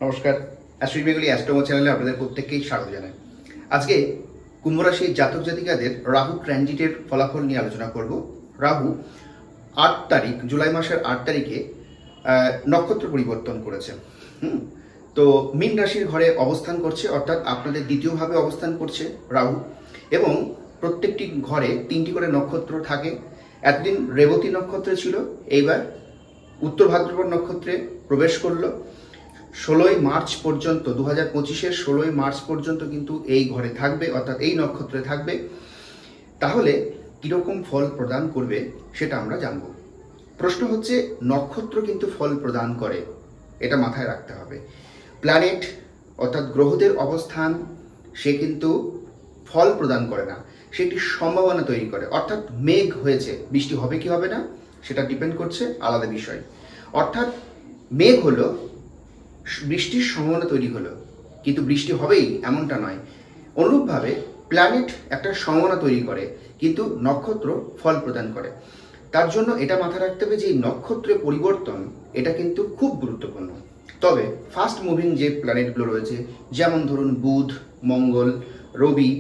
নমস্কার, astro Bengali অ্যাস্ট্রোমো চ্যানেলে আপনাদের প্রত্যেককেই স্বাগত জানাই। আজকে কুম্ভ রাশির জাতক জাতিকাদের রাহু ট্রানজিটের ফলাফল নিয়ে আলোচনা করব। রাহু 8 তারিখ, জুলাই মাসের 8 তারিখে নক্ষত্র পরিবর্তন করেছে। তো মীন রাশির ঘরে অবস্থান করছে, অর্থাৎ আপনাদের দ্বিতীয়ভাবে অবস্থান করছে রাহু, এবং প্রত্যেকটি ঘরে 3টি করে নক্ষত্র থাকে। এতদিন রেবতী নক্ষত্রে ছিল, এইবার উত্তর ভাদ্রপদ নক্ষত্রে প্রবেশ করলো। 16ই মার্চ পর্যন্ত, 2025-এর 16ই মার্চ পর্যন্ত কিন্তু এই ঘরে থাকবে, অর্থাৎ এই নক্ষত্রে থাকবে। তাহলে কীরকম ফল প্রদান করবে সেটা আমরা জানব। প্রশ্ন হচ্ছে, নক্ষত্র কিন্তু ফল প্রদান করে, এটা মাথায় রাখতে হবে। প্ল্যানেট অর্থাৎ গ্রহদের অবস্থান সে কিন্তু ফল প্রদান করে না, সে একটি সম্ভাবনা তৈরি করে। অর্থাৎ মেঘ হয়েছে, বৃষ্টি হবে কি হবে না সেটা ডিপেন্ড করছে আলাদা বিষয়। অর্থাৎ মেঘ হলো, বৃষ্টির সম্ভাবনা তৈরি হলো, কিন্তু বৃষ্টি হবেই এমনটা নয়। অনুরূপভাবে প্ল্যানেট একটা সম্ভাবনা তৈরি করে, কিন্তু নক্ষত্র ফল প্রদান করে। তার জন্য এটা মাথায় রাখতে হবে যে এই নক্ষত্রের পরিবর্তন এটা কিন্তু খুব গুরুত্বপূর্ণ। তবে ফাস্ট মুভিং যে প্ল্যানেটগুলো রয়েছে, যেমন ধরুন বুধ, মঙ্গল, রবি,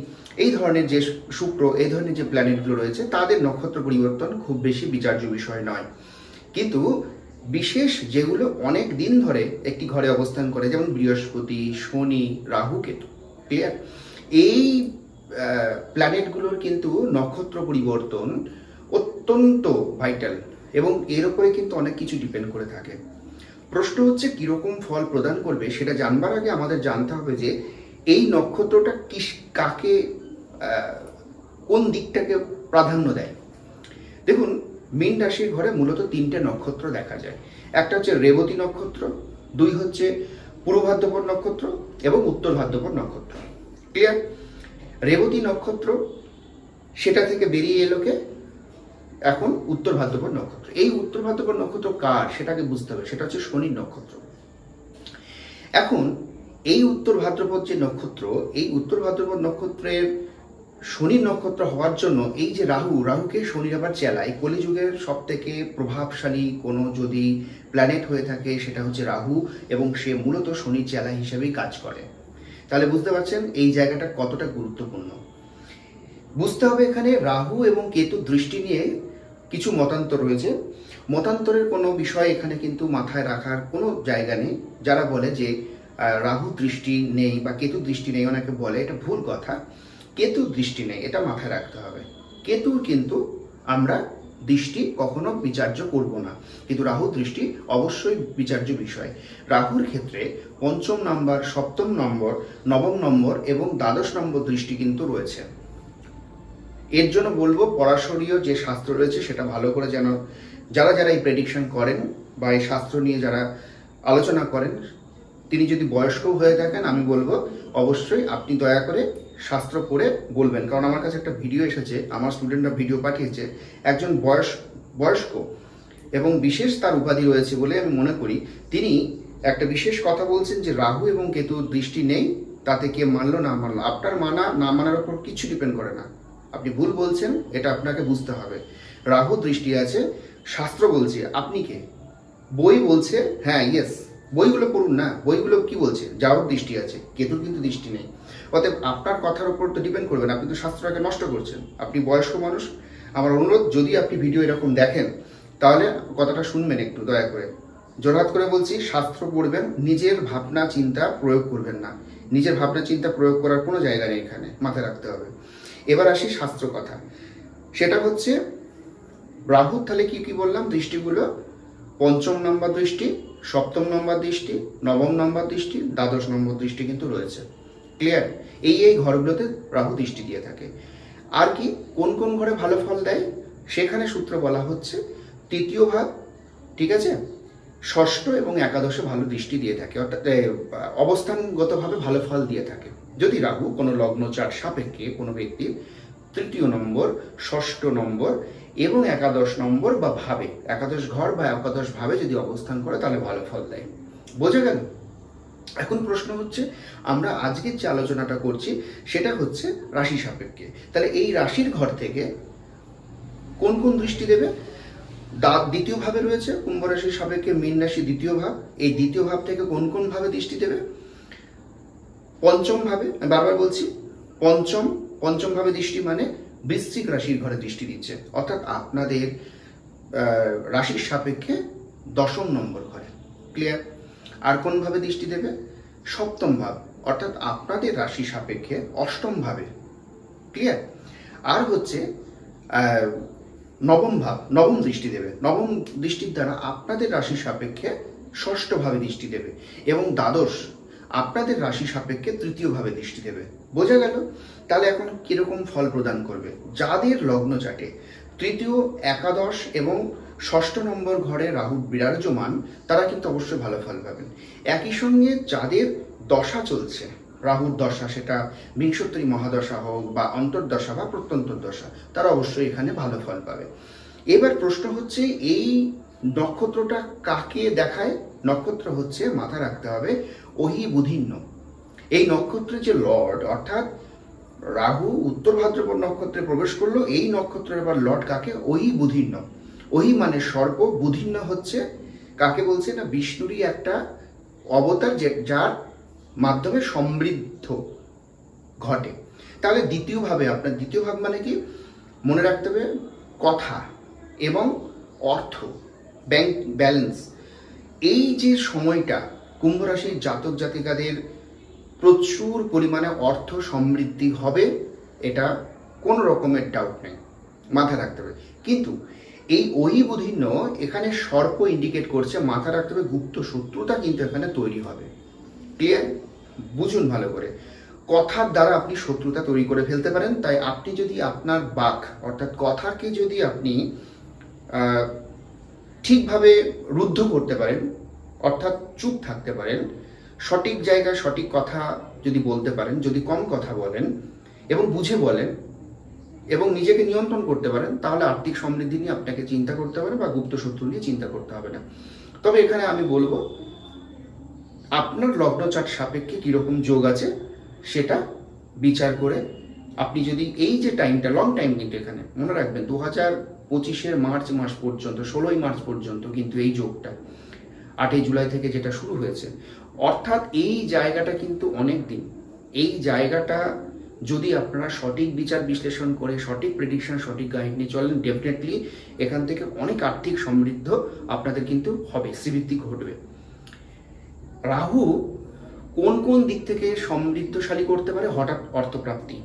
এই ধরনের যে শুক্র, এই ধরনের যে প্ল্যানেটগুলো রয়েছে, তাদের নক্ষত্র পরিবর্তন খুব বেশি বিচার্য বিষয় নয়। কিন্তু বিশেষ যেগুলো অনেক দিন ধরে একটি ঘরে অবস্থান করে, যেমন বৃহস্পতি, শনি, রাহু, কেতু, ক্লিয়ার, এই প্ল্যানেটগুলোর কিন্তু নক্ষত্র পরিবর্তন অত্যন্ত ভাইটাল, এবং এর উপরে কিন্তু অনেক কিছু ডিপেন্ড করে থাকে। প্রশ্ন হচ্ছে কীরকম ফল প্রদান করবে সেটা জানবার আগে আমাদের জানতে হবে যে এই নক্ষত্রটা কাকে, কোন দিকটাকে প্রাধান্য দেয়। দেখুন, মীন রাশির ঘরে মূলত 3টে নক্ষত্র দেখা যায়। একটা হচ্ছে রেবতী নক্ষত্র, 2 হচ্ছে পূর্ব ভাদ্রপদ নক্ষত্র এবং উত্তর ভাদ্রপদ নক্ষত্র, ক্লিয়ার। রেবতী নক্ষত্র সেটা থেকে বেরিয়ে এলো কে, এখন উত্তর ভাদ্রপদ নক্ষত্র। এই উত্তর ভাদ্রপদ নক্ষত্র কার সেটাকে বুঝতে হবে, সেটা হচ্ছে শনির নক্ষত্র। এখন এই উত্তর ভাদ্রপদ যে নক্ষত্র, এই উত্তর ভাদ্রপদ নক্ষত্রের শনি নক্ষত্র হওয়ার জন্য এই যে রাহুকে শনি আবার চেলায়। কলিযুগের সব থেকে প্রভাবশালী কোনো যদি প্ল্যানেট হয়ে থাকে সেটা হচ্ছে রাহু, এবং সে মূলত শনি চেলা হিসেবেই কাজ করে। তাহলে বুঝতে পারছেন এই জায়গাটা কতটা গুরুত্বপূর্ণ। বুঝতে হবে এখানে রাহু এবং কেতু দৃষ্টি নিয়ে কিছু মতান্তর রয়েছে। মতান্তরের কোনো বিষয় এখানে কিন্তু মাথায় রাখার কোনো জায়গা নেই। যারা বলে যে রাহু দৃষ্টি নেই বা কেতু দৃষ্টি নেই, অনেকে বলে, এটা ভুল কথা। কেতু দৃষ্টি নেই, এটা মাথায় রাখতে হবে। কেতুর কিন্তু আমরা দৃষ্টি কখনো বিচার্য করব না, কিন্তু রাহু দৃষ্টি অবশ্যই বিচার্য বিষয়। রাহুর ক্ষেত্রে 5ম নম্বর, 7ম নম্বর, 9ম নম্বর এবং 12 নম্বর দৃষ্টি কিন্তু রয়েছে। এর জন্য বলবো পরাশরীয় যে শাস্ত্র রয়েছে সেটা ভালো করে যেন যারা এই প্রেডিকশন করেন বা এই শাস্ত্র নিয়ে যারা আলোচনা করেন, তিনি যদি বয়স্কও হয়ে থাকেন, আমি বলবো অবশ্যই আপনি দয়া করে শাস্ত্র পড়ে বলবেন। কারণ আমার কাছে একটা ভিডিও এসেছে, আমার স্টুডেন্টরা ভিডিও পাঠিয়েছে, একজন বয়স্ক এবং বিশেষ তার উপাধি রয়েছে বলে আমি মনে করি, তিনি একটা বিশেষ কথা বলছেন যে রাহু এবং কেতুর দৃষ্টি নেই, তাতে কে মানলো না মানলো, আপনার মানা না মানার উপর কিছু ডিপেন্ড করে না। আপনি ভুল বলছেন, এটা আপনাকে বুঝতে হবে। রাহু দৃষ্টি আছে, শাস্ত্র বলছে, আপনি কে? বই বলছে, হ্যাঁ ইয়েস, বইগুলো পড়ুন না, বইগুলো কি বলছে, যাওয়ার দৃষ্টি আছে, কেতুর কিন্তু দৃষ্টি নেই। অতএব আপনার কথার উপর তো ডিপেন্ড করবেন, আপনি তো শাস্ত্রটাকে নষ্ট করছেন। আপনি বয়স্ক মানুষ, আমার অনুরোধ, যদি আপনি ভিডিও এরকম দেখেন তাহলে কথাটা শুনবেন একটু দয়া করে। জোরহাত করে বলছি, শাস্ত্র পড়বেন, নিজের ভাবনা চিন্তা প্রয়োগ করবেন না। নিজের ভাবনা চিন্তা প্রয়োগ করার কোনো জায়গা নেই এখানে, মাথায় রাখতে হবে। এবার আসি শাস্ত্র কথা, সেটা হচ্ছে রাহুর তাহলে কি কি বললাম দৃষ্টিগুলো, 5ম নম্বর দৃষ্টি, 7ম নম্বর দৃষ্টি, 9ম নম্বর দৃষ্টি, 12 নম্বর দৃষ্টি কিন্তু রয়েছে, ক্লিয়ার। এই ঘরগুলোতে রাহু দৃষ্টি দিয়ে থাকে। আর কি কোন কোন ঘরে ভালো ফল দেয় সেখানে সূত্র বলা হচ্ছে 3য় ভাব, ঠিক আছে, 6ষ্ঠ এবং 11দশে ভালো দৃষ্টি দিয়ে থাকে, অর্থাৎ অবস্থানগতভাবে ভালো ফল দিয়ে থাকে। যদি রাহু কোনো লগ্ন চার্ট সাপেক্ষে কোনো ব্যক্তির 3য় নম্বর, 6ষ্ঠ নম্বর এবং 11 নম্বর বা ভাবে, 11 ঘর বা 11 ভাবে যদি অবস্থান করে তাহলে ভালো ফল দেয়। বোঝা গেল? এখন প্রশ্ন হচ্ছে, আমরা আজকে যে আলোচনাটা করছি সেটা হচ্ছে রাশি সাপেক্ষে। তাহলে এই রাশির ঘর থেকে কোন কোন দৃষ্টি দেবে? দ্বিতীয় ভাবে রয়েছে কুম্ভ রাশির সাপেক্ষে মীন রাশি দ্বিতীয় ভাব। এই দ্বিতীয় ভাব থেকে কোন কোন ভাবে দৃষ্টি দেবে? পঞ্চম ভাবে, আমি বারবার বলছি পঞ্চম ভাবে দৃষ্টি মানে বৃশ্চিক রাশির ঘরে দৃষ্টি দিচ্ছে, অর্থাৎ আপনাদের রাশির সাপেক্ষে 10ম নম্বর ঘরে। ক্লিয়ার? আর কোন ভাবে দৃষ্টি দেবে? সপ্তম ভাব, অর্থাৎ আপনাদের রাশি সাপেক্ষে 8ম ভাবে। ক্লিয়ার? আর হচ্ছে নবম ভাব, নবম দৃষ্টি দেবে। নবম দৃষ্টির দ্বারা আপনাদের রাশি সাপেক্ষে 6ষ্ঠ ভাবে দৃষ্টি দেবে, এবং দ্বাদশ আপনাদের রাশি সাপেক্ষে 3য় ভাবে দৃষ্টি দেবে। বোঝা গেল? তাহলে এখন কিরকম ফল প্রদান করবে? যাদের লগ্ন চাটে 3য়, একাদশ এবং 6ষ্ঠ নম্বর ঘরে রাহু বিরাজমান, তারা কিন্তু অবশ্যই ভালো ফল পাবেন। একই সঙ্গে যাদের দশা চলছে, রাহুর দশা, সেটা বিংশোত্তরী মহাদশা হোক বা অন্তর্দশা বা প্রত্যন্তর দশা, তারা অবশ্যই এখানে ভালো ফল পাবে। এবার প্রশ্ন হচ্ছে, এই নক্ষত্রটা কাকে দেখায়? নক্ষত্র হচ্ছে, মাথা রাখতে হবে, ওহি বুধিন্য। এই নক্ষত্রের যে লর্ড, অর্থাৎ রাহু উত্তর ভাদ্রপদ নক্ষত্রে প্রবেশ করলো, এই নক্ষত্রের আবার লর্ড কাকে? ওহি বুধিন্য। ওহি মানে সর্প, বুধিন্য হচ্ছে কাকে বলছে না? বিষ্ণুরই একটা অবতার, যার মাধ্যমে সমৃদ্ধ ঘটে। তাহলে দ্বিতীয় ভাবে, আপনার দ্বিতীয় ভাব মানে কি? মনে রাখতে হবে কথা এবং অর্থ, ব্যাংক ব্যালেন্স। এই যে সময়টা কুম্ভ রাশির জাতক জাতিকাদের প্রচুর পরিমাণে অর্থ সমৃদ্ধি হবে, এটা কোনো রকমের ডাউট নেই, মাথায় রাখতে হবে। কিন্তু এই ওহি বুধিন্য এখানে সর্প ইন্ডিকেট করছে, মাথা রাখতে হবে গুপ্ত শত্রুতা কিন্তু এখানে তৈরি হবে। ক্লিয়ার? বুঝুন ভালো করে। কথার দ্বারা আপনি শত্রুতা তৈরি করে ফেলতে পারেন। তাই আপনি যদি আপনার বাক, অর্থাৎ কথাকে যদি আপনি ঠিকভাবে রুদ্ধ করতে পারেন, অর্থাৎ চুপ থাকতে পারেন, সঠিক জায়গায় সঠিক কথা যদি বলতে পারেন, যদি কম কথা বলেন এবং বুঝে বলেন এবং নিজেকে নিয়ন্ত্রণ করতে পারেন, তাহলে আর্থিক সমৃদ্ধি নিয়ে আপনাকে চিন্তা করতে হবে বা গুপ্ত শত্রু নিয়ে চিন্তা করতে হবে না। তবে এখানে আমি বলবো, আপনার লগ্ন চার্ট সাপেক্ষে কীরকম যোগ আছে সেটা বিচার করে আপনি যদি এই যে টাইমটা, লং টাইম কিন্তু এখানে মনে রাখবেন, 2025-এর মার্চ মাস পর্যন্ত, 16ই মার্চ পর্যন্ত কিন্তু এই যোগটা, 8ই জুলাই থেকে যেটা শুরু হয়েছে, অর্থাৎ এই জায়গাটা কিন্তু অনেক দিন। এই জায়গাটা যদি আপনারা সঠিক বিচার বিশ্লেষণ করে, সঠিক প্রেডিকশন, সঠিক গাইড নিয়ে চলেন, ডেফিনেটলি এখান থেকে অনেক আর্থিক সমৃদ্ধ আপনাদের কিন্তু হবে, শ্রীবৃদ্ধি ঘটবে। রাহু কোন কোন দিক থেকে সমৃদ্ধশালী করতে পারে? হঠাৎ অর্থপ্রাপ্তি।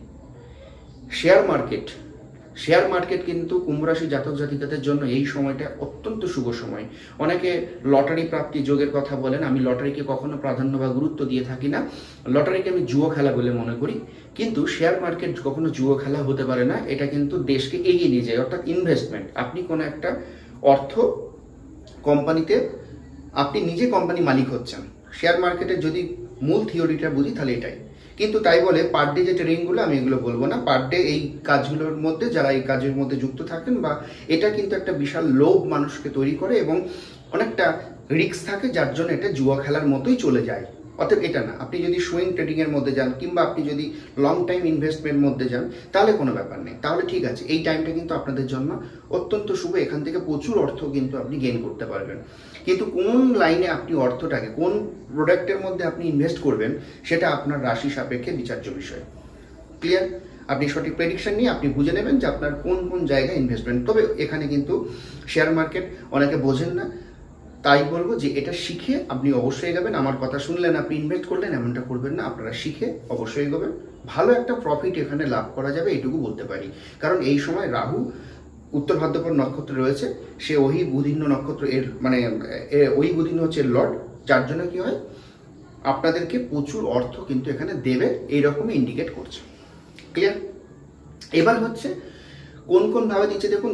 শেয়ার মার্কেট কিন্তু কুম্ভ রাশি জাতক জাতিকাদের জন্য এই সময়টা অত্যন্ত শুভ সময়। অনেকে লটারি প্রাপ্তি যোগের কথা বলেন, আমি লটারিকে কখনো প্রাধান্য বা গুরুত্ব দিয়ে থাকি না। লটারিকে আমি জুয়ো খেলা বলে মনে করি, কিন্তু শেয়ার মার্কেট কখনো জুয়ো খেলা হতে পারে না। এটা কিন্তু দেশকে এগিয়ে নিয়ে যায়, অর্থাৎ ইনভেস্টমেন্ট। আপনি কোনো একটা অর্থ কোম্পানিতে, আপনি নিজে কোম্পানি মালিক হচ্ছেন। শেয়ার মার্কেটের যদি মূল থিওরিটা বুঝি তাহলে এটাই। কিন্তু তাই বলে পার ডে যে ট্রেডিংগুলো, আমি এগুলো বলবো না। পার ডে এই কাজগুলোর মধ্যে যারা এই কাজের মধ্যে যুক্ত থাকেন, বা এটা কিন্তু একটা বিশাল লোভ মানুষকে তৈরি করে এবং অনেকটা রিস্ক থাকে, যার জন্য এটা জুয়া খেলার মতোই চলে যায়। অতএব এটা না। আপনি যদি সুইং ট্রেডিংয়ের মধ্যে যান, কিংবা আপনি যদি লং টাইম ইনভেস্টমেন্ট মধ্যে যান, তাহলে কোনো ব্যাপার নেই, তাহলে ঠিক আছে। এই টাইমটা কিন্তু আপনাদের জন্য অত্যন্ত শুভ। এখান থেকে প্রচুর অর্থ কিন্তু আপনি গেইন করতে পারবেন। কিন্তু কোন লাইনে আপনি অর্থটাকে, কোন প্রোডাক্টের মধ্যে আপনি ইনভেস্ট করবেন, সেটা আপনার রাশি সাপেক্ষে বিচার্য বিষয়। ক্লিয়ার? আপনি সঠিক প্রেডিকশন নিয়ে আপনি বুঝে নেবেন যে আপনার কোন কোন জায়গায় ইনভেস্টমেন্ট। তবে এখানে কিন্তু শেয়ার মার্কেট অনেকে বোঝেন না, তাই বলবো যে এটা শিখে আপনি অবশ্যই এগোবেন। আমার কথা শুনলেন, আপনি ইনভেস্ট করলেন, এমনটা করবেন না। আপনারা শিখে অবশ্যই এগোবেন, ভালো একটা প্রফিট এখানে লাভ করা যাবে, এইটুকু বলতে পারি। কারণ এই সময় রাহু উত্তর ভাদ্রপদ নক্ষত্রে রয়েছে, সে ওহি বুধিন্য নক্ষত্র, এর মানে ওহি বুধিন্য হচ্ছে লর্ড, যার জন্য কি হয়, আপনাদেরকে প্রচুর অর্থ কিন্তু এখানে দেবে, এইরকমই ইন্ডিকেট করছে। ক্লিয়ার? এবার হচ্ছে কোন কোন ভাবে দিচ্ছে দেখুন।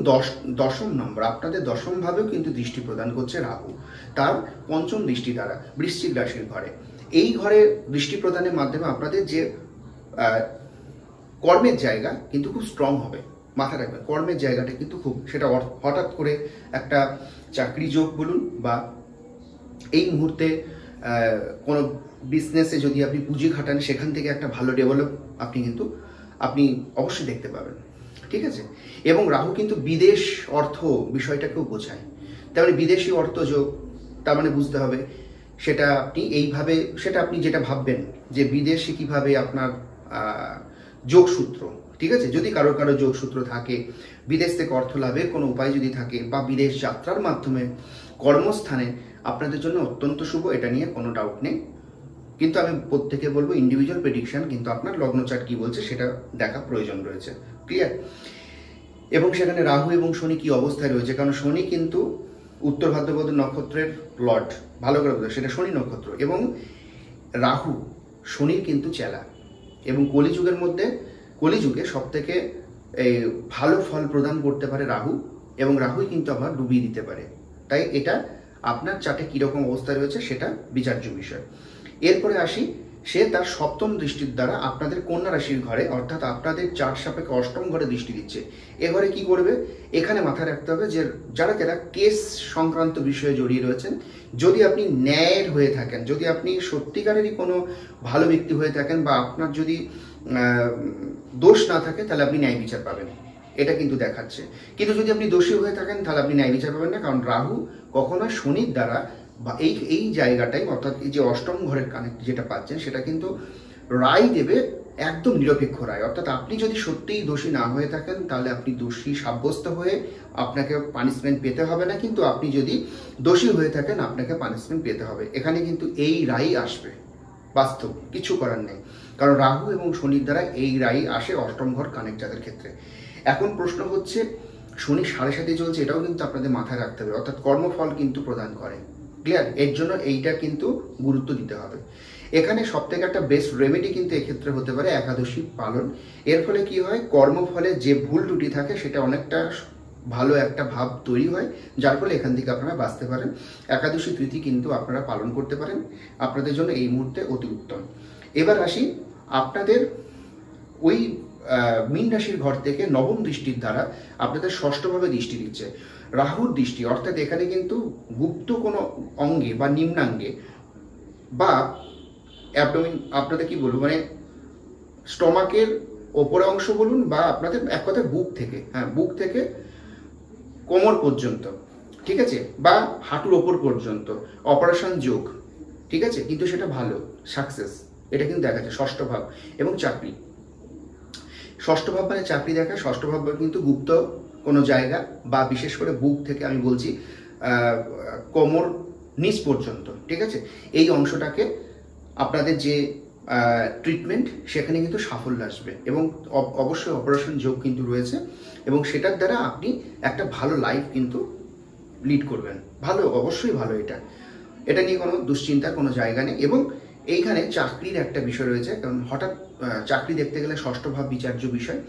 10ম নম্বর, আপনাদের 10ম ভাবেও কিন্তু দৃষ্টি প্রদান করছে রাহু, তার 5ম দৃষ্টি দ্বারা বৃশ্চিক রাশির ঘরে। এই ঘরে দৃষ্টি প্রদানের মাধ্যমে আপনাদের যে কর্মের জায়গা কিন্তু খুব স্ট্রং হবে। মাথায় রাখবেন, কর্মের জায়গাটা কিন্তু খুব, সেটা হঠাৎ করে একটা চাকরি যোগ বলুন, বা এই মুহূর্তে কোনো বিজনেসে যদি আপনি পুঁজি খাটান, সেখান থেকে একটা ভালো ডেভেলপ আপনি অবশ্যই দেখতে পাবেন। ঠিক আছে। এবং রাহু কিন্তু বিদেশ অর্থ বিষয়টাকেও বোঝায়, তার মানে বিদেশি অর্থ যোগ, তার মানে বুঝতে হবে সেটা আপনি এইভাবে, সেটা আপনি যেটা ভাববেন যে বিদেশে কিভাবে আপনার যোগসূত্র, ঠিক আছে, যদি কারো কারো যোগসূত্র থাকে, বিদেশ থেকে অর্থ লাভের কোনো উপায় যদি থাকে, বা বিদেশ যাত্রার মাধ্যমে কর্মস্থানে আপনাদের জন্য অত্যন্ত শুভ, এটা নিয়ে কোনো ডাউট নেই। কিন্তু আমি প্রত্যেকে বলবো ইন্ডিভিজুয়াল প্রেডিকশন, কিন্তু আপনার লগ্ন চার্ট কি বলছে সেটা দেখা প্রয়োজন রয়েছে, ক্লিয়ার। এবং সেখানে রাহু এবং শনি কি অবস্থায় রয়েছে, কারণ শনি কিন্তু উত্তর ভাদ্রপদ নক্ষত্রের লর্ড, ভালো করে বোঝা, সেটা শনি নক্ষত্র, এবং রাহু শনির কিন্তু চেলা, এবং কলিযুগের মধ্যে, কলিযুগে সব থেকে ভালো ফল প্রদান করতে পারে রাহু, এবং রাহুই কিন্তু আবার ডুবিয়ে দিতে পারে। তাই এটা আপনার চার্টে কীরকম অবস্থায় রয়েছে সেটা বিচার্য বিষয়। এরপরে আসি, সে তার সপ্তম দৃষ্টির দ্বারা আপনাদের কন্যা রাশির ঘরে, অর্থাৎ আপনাদের চার্ট সাপেক্ষে অষ্টম ঘরে দৃষ্টি দিচ্ছে। এ ঘরে কি করবে, এখানে মাথায় রাখতে হবে যে যারা যারা কেস সংক্রান্ত বিষয়ে জড়িয়ে রয়েছেন, যদি আপনি ন্যায়ের হয়ে থাকেন, যদি আপনি সত্যিকারেরই কোনো ভালো ব্যক্তি হয়ে থাকেন, বা আপনার যদি দোষ না থাকে, তাহলে আপনি ন্যায় বিচার পাবেন, এটা কিন্তু দেখাচ্ছে। কিন্তু যদি আপনি দোষী হয়ে থাকেন, তাহলে আপনি ন্যায় বিচার পাবেন না, কারণ রাহু কখনোই শনির দ্বারা, বা এই জায়গাটাই, অর্থাৎ এই যে অষ্টম ঘরের কানেক্ট যেটা পাচ্ছেন, সেটা কিন্তু রায় দেবে একদম নিরপেক্ষ রায়। অর্থাৎ আপনি যদি সত্যিই দোষী না হয়ে থাকেন, তাহলে আপনি দোষী সাব্যস্ত হয়ে আপনাকে পানিশমেন্ট পেতে হবে না, কিন্তু আপনি যদি দোষী হয়ে থাকেন, আপনাকে পানিশমেন্ট পেতে হবে। এখানে কিন্তু এই রায় আসবে, বাস্তব, কিছু করার নেই, কারণ রাহু এবং শনির দ্বারা এই রায় আসে অষ্টম ঘর কানেক্ট যাদের ক্ষেত্রে। এখন প্রশ্ন হচ্ছে, শনি 7.5 চলছে, এটাও কিন্তু আপনাদের মাথায় রাখতে হবে, অর্থাৎ কর্মফল কিন্তু প্রদান করে, ক্লিয়ার। এর জন্য এইটা কিন্তু গুরুত্ব দিতে হবে। এখানে সব থেকে একটা বেস্ট রেমেডি কিন্তু এক্ষেত্রে হতে পারে একাদশী পালন। এর ফলে কি হয়, কর্মফলে যে ভুল ত্রুটি থাকে সেটা অনেকটা ভালো একটা ভাব তৈরি হয়, যার ফলে এখান থেকে আপনারা বাঁচতে পারেন। একাদশী তিথি কিন্তু আপনারা পালন করতে পারেন, আপনাদের জন্য এই মুহূর্তে অতি উত্তম। এবার আসি, আপনাদের ওই মীন রাশির ঘর থেকে নবম দৃষ্টির দ্বারা আপনাদের ষষ্ঠভাবে দৃষ্টি দিচ্ছে রাহুর দৃষ্টি, অর্থাৎ এখানে কিন্তু গুপ্ত কোনো অঙ্গে বা নিম্নাঙ্গে, বা অ্যাবডোমিন, আপনাদের কি বলবো, মানে স্টমাকের ওপরে অংশ বলুন, বা আপনাদের এক কথায় বুক থেকে, হ্যাঁ, বুক থেকে কোমর পর্যন্ত, ঠিক আছে, বা হাঁটুর ওপর পর্যন্ত অপারেশন যোগ, ঠিক আছে, কিন্তু সেটা ভালো সাকসেস, এটা কিন্তু দেখা যায় ষষ্ঠ ভাব। এবং চাকরি, ষষ্ঠ ভাব মানে চাকরি দেখা, ষষ্ঠ ভাব কিন্তু গুপ্ত কোনো জায়গা, বা বিশেষ করে বুক থেকে আমি বলছি কোমর নিচ পর্যন্ত, ঠিক আছে, এই অংশটাকে আপনাদের যে ট্রিটমেন্ট, সেখানে কিন্তু সাফল্য আসবে, এবং অবশ্যই অপারেশন যোগ কিন্তু রয়েছে, এবং সেটার দ্বারা আপনি একটা ভালো লাইফ কিন্তু লিড করবেন। ভালো, অবশ্যই ভালো, এটা নিয়ে কোনো দুশ্চিন্তার কোনো জায়গা নেই। এবং এইখানে চাকরির একটা বিষয় রয়েছে, কারণ হঠাৎ চাকরি দেখতে গেলে ষষ্ঠ ভাব বিচার্য বিষয়।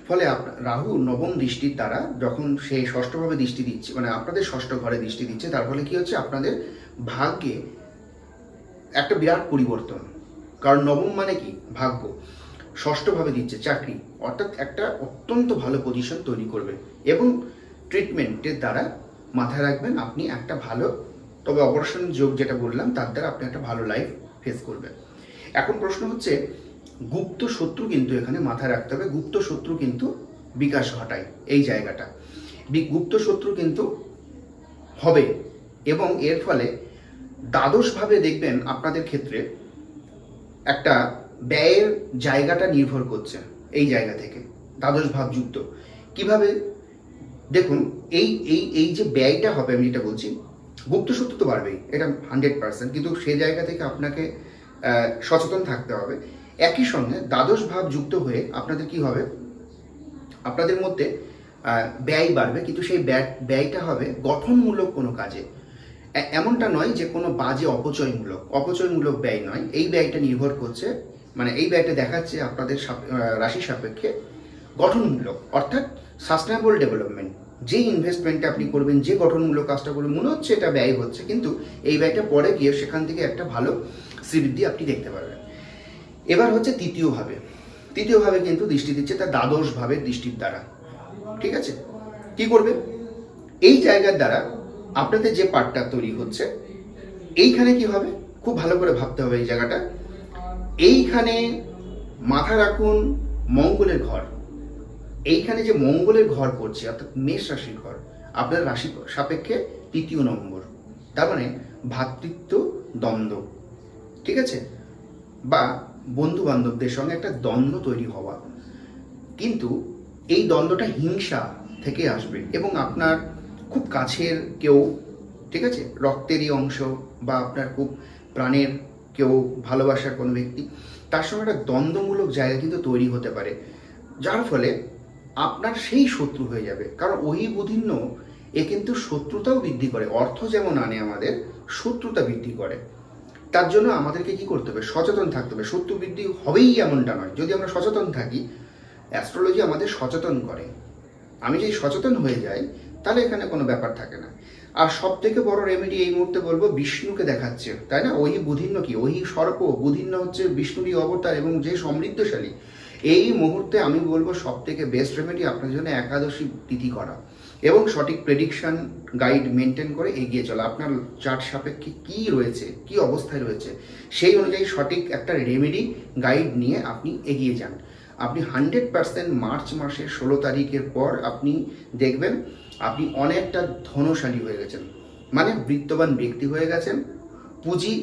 ফলে রাহু নবম দৃষ্টির দ্বারা যখন সেই ষষ্ঠভাবে দৃষ্টি দিচ্ছে, মানে আপনাদের ষষ্ঠ ঘরে দৃষ্টি দিচ্ছে, তার ফলে কি হচ্ছে, আপনাদের ভাগ্যে একটা বিরাট পরিবর্তন, কারণ নবম মানে কি, ভাগ্য, ষষ্ঠভাবে দিচ্ছে চাকরি, অর্থাৎ একটা অত্যন্ত ভালো পজিশন তৈরি করবে। এবং ট্রিটমেন্টের দ্বারা মাথায় রাখবেন আপনি একটা ভালো, তবে অপারেশন যোগ যেটা বললাম, তার দ্বারা আপনি একটা ভালো লাইফ ফেস করবেন। এখন প্রশ্ন হচ্ছে, গুপ্ত শত্রু কিন্তু এখানে মাথায় রাখতে হবে, গুপ্ত শত্রু কিন্তু বিকাশ ঘটায় এই জায়গাটা, গুপ্ত শত্রু কিন্তু হবে, এবং এর ফলে দ্বাদশভাবে দেখবেন আপনাদের ক্ষেত্রে একটা ব্যয়ের জায়গাটা নির্ভর করছে এই জায়গা থেকে, দ্বাদশ ভাব যুক্ত। কিভাবে দেখুন, এই এই এই যে ব্যয়টা হবে, আমি যেটা বলছি, গুপ্ত শত্রু তো বাড়বেই, এটা 100%, কিন্তু সেই জায়গা থেকে আপনাকে সচেতন থাকতে হবে। একই সঙ্গে দ্বাদশ ভাব যুক্ত হয়ে আপনাদের কি হবে, আপনাদের মধ্যে ব্যয় বাড়বে, কিন্তু সেই ব্যয়টা হবে গঠনমূলক কোনো কাজে, এমনটা নয় যে কোনো বাজে অপচয়মূলক ব্যয় নয়। এই ব্যয়টা নির্ভর করছে, মানে এই ব্যয়টা দেখাচ্ছে আপনাদের রাশি সাপেক্ষে গঠনমূলক, অর্থাৎ সাস্টেনেবল ডেভেলপমেন্ট। যে ইনভেস্টমেন্টটা আপনি করবেন, যে গঠনমূলক কাজটা করবেন, মনে হচ্ছে এটা ব্যয় হচ্ছে, কিন্তু এই ব্যয়টা পরে গিয়ে সেখান থেকে একটা ভালো শ্রীবৃদ্ধি আপনি দেখতে পারবেন। এবার হচ্ছে তৃতীয়ভাবে কিন্তু দৃষ্টি দিচ্ছে তার দ্বাদশ ভাবের দৃষ্টির দ্বারা, ঠিক আছে। কি করবে, এই জায়গার দ্বারা আপনাদের যে পার্টটা তৈরি হচ্ছে, এইখানে কি হবে, খুব ভালো করে ভাবতে হবে এই জায়গাটা। এইখানে মাথা রাখুন মঙ্গলের ঘর, এইখানে যে মঙ্গলের ঘর পড়ছে অর্থাৎ মেষ রাশির ঘর আপনার রাশি সাপেক্ষে 3য় নম্বর, তার মানে ভ্রাতৃত্ব দ্বন্দ্ব, ঠিক আছে, বা বন্ধু বান্ধবদের সঙ্গে একটা দ্বন্দ্ব তৈরি হওয়া, কিন্তু এই দ্বন্দ্বটা হিংসা থেকে আসবে এবং আপনার খুব কাছের কেউ, ঠিক আছে, রক্তেরই অংশ বা আপনার খুব প্রাণের কেউ, ভালোবাসার কোনো ব্যক্তি, তার সঙ্গে একটা দ্বন্দ্বমূলক জায়গা কিন্তু তৈরি হতে পারে, যার ফলে আপনার সেই শত্রু হয়ে যাবে। কারণ ওই বুধিন্য এ কিন্তু শত্রুতাও বৃদ্ধি করে, অর্থ যেমন আনে আমাদের, শত্রুতা বৃদ্ধি করে। তার জন্য আমাদেরকে কি করতে হবে? সচেতন থাকতে হবে। শত্রু বৃদ্ধি হবেই এমনটা নয়, যদি আমরা সচেতন থাকি। অ্যাস্ট্রোলজি আমাদের সচেতন করে। আমি যদি সচেতন হয়ে যাই তাহলে এখানে কোনো ব্যাপার থাকে না। আর সব থেকে বড় রেমেডি এই মুহূর্তে বলবো, বিষ্ণুকে দেখাচ্ছে, তাই না? ওই বুধিন্য কি, ওই সর্প, বুধিন্য হচ্ছে বিষ্ণুরই অবতার এবং যে সমৃদ্ধশালী। এই মুহূর্তে আমি বলবো সব থেকে বেস্ট রেমেডি আপনার জন্য একাদশী তিথি করা এবং সঠিক প্রেডিকশন গাইড মেনটেন করে এগিয়ে চলা। আপনার চার্ট সাপেক্ষে কি রয়েছে, কি অবস্থায় রয়েছে, সেই অনুযায়ী সঠিক একটা রেমেডি গাইড নিয়ে আপনি এগিয়ে যান। আপনি 100% মার্চ মাসের 16 তারিখের পর আপনি দেখবেন আপনি অনেকটা ধনশালী হয়ে গেছেন, মানে বিত্তবান ব্যক্তি হয়ে গেছেন। পুঁজি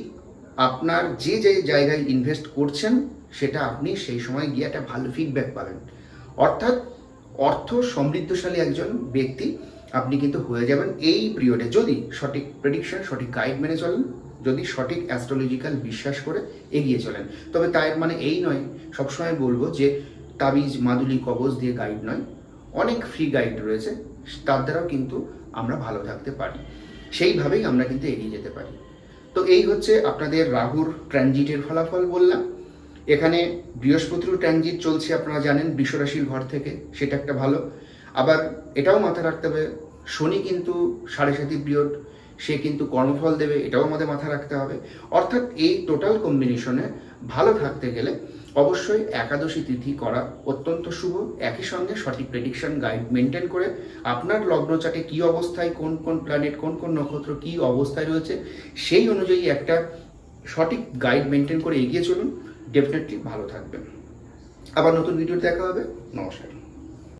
আপনার যে যে জায়গায় ইনভেস্ট করছেন সেটা আপনি সেই সময় গিয়ে একটা ভালো ফিডব্যাক পাবেন, অর্থাৎ অর্থ সমৃদ্ধশালী একজন ব্যক্তি আপনি কিন্তু হয়ে যাবেন এই পিরিয়ডে, যদি সঠিক প্রেডিকশন, সঠিক গাইড মেনে চলেন, যদি সঠিক অ্যাস্ট্রোলজিক্যাল বিশ্বাস করে এগিয়ে চলেন। তবে তাই মানে এই নয়, সবসময় বলবো যে তাবিজ, মাদুলি, কবজ দিয়ে গাইড নয়, অনেক ফ্রি গাইড রয়েছে, তার দ্বারাও কিন্তু আমরা ভালো থাকতে পারি, সেইভাবেই আমরা কিন্তু এগিয়ে যেতে পারি। তো এই হচ্ছে আপনাদের রাহুর ট্রানজিটের ফলাফল বললাম। এখানে বৃহস্পতির ট্রানজিট চলছে, আপনারা জানেন, বৃষ রাশির ঘর থেকে, সেটা একটা ভালো। আবার এটাও মাথায় রাখতে হবে, শনি কিন্তু 7.5 পিরিয়ড, সে কিন্তু কর্মফল দেবে, এটাও আমাদের মাথায় রাখতে হবে। অর্থাৎ এই টোটাল কম্বিনেশনে ভালো থাকতে গেলে অবশ্যই একাদশী তিথি করা অত্যন্ত শুভ। একই সঙ্গে সঠিক প্রেডিকশন গাইড মেনটেন করে আপনার লগ্ন চার্টে কী অবস্থায়, কোন কোন প্ল্যানেট, কোন কোন নক্ষত্র কী অবস্থায় রয়েছে, সেই অনুযায়ী একটা সঠিক গাইড মেনটেন করে এগিয়ে চলুন, ডেফিনেটলি ভালো থাকবেন। আবার নতুন ভিডিও দেখা হবে। নমস্কার।